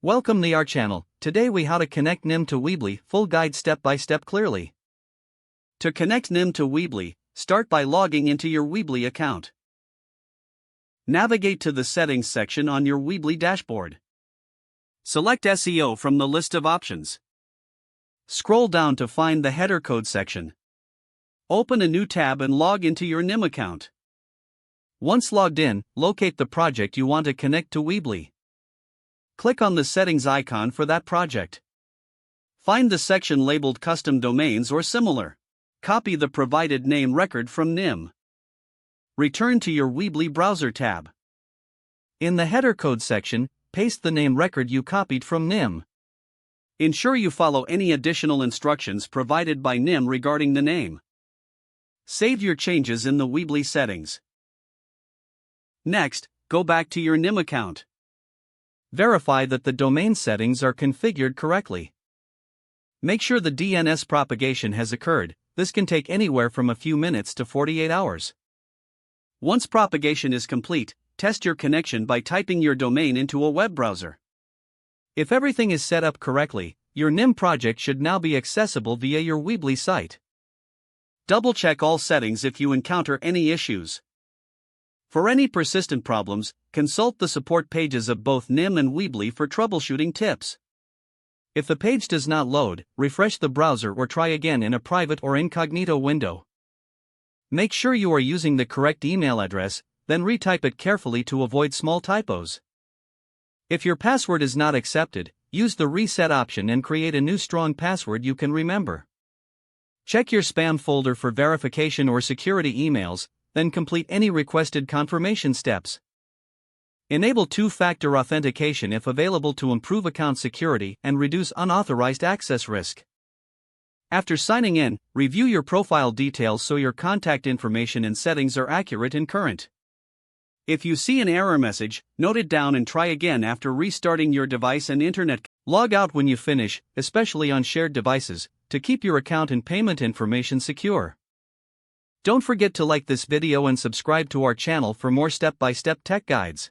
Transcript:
Welcome to our channel. Today we how to connect NIM to Weebly, full guide step by step clearly. To connect NIM to Weebly, start by logging into your Weebly account. Navigate to the settings section on your Weebly dashboard. Select SEO from the list of options. Scroll down to find the header code section. Open a new tab and log into your NIM account. Once logged in, locate the project you want to connect to Weebly. Click on the settings icon for that project. Find the section labeled Custom Domains or similar. Copy the provided name record from NIM. Return to your Weebly browser tab. In the header code section, paste the name record you copied from NIM. Ensure you follow any additional instructions provided by NIM regarding the name. Save your changes in the Weebly settings. Next, go back to your NIM account. Verify that the domain settings are configured correctly. Make sure the DNS propagation has occurred. This can take anywhere from a few minutes to 48 hours. Once propagation is complete, test your connection by typing your domain into a web browser. If everything is set up correctly, your NIM project should now be accessible via your Weebly site. Double-check all settings if you encounter any issues. For any persistent problems, consult the support pages of both NIM and Weebly for troubleshooting tips. If the page does not load, refresh the browser or try again in a private or incognito window. Make sure you are using the correct email address, then retype it carefully to avoid small typos. If your password is not accepted, use the reset option and create a new strong password you can remember. Check your spam folder for verification or security emails, then complete any requested confirmation steps. Enable two-factor authentication if available to improve account security and reduce unauthorized access risk. After signing in, review your profile details so your contact information and settings are accurate and current. If you see an error message, note it down and try again after restarting your device and internet. Log out when you finish, especially on shared devices, to keep your account and payment information secure. Don't forget to like this video and subscribe to our channel for more step-by-step tech guides.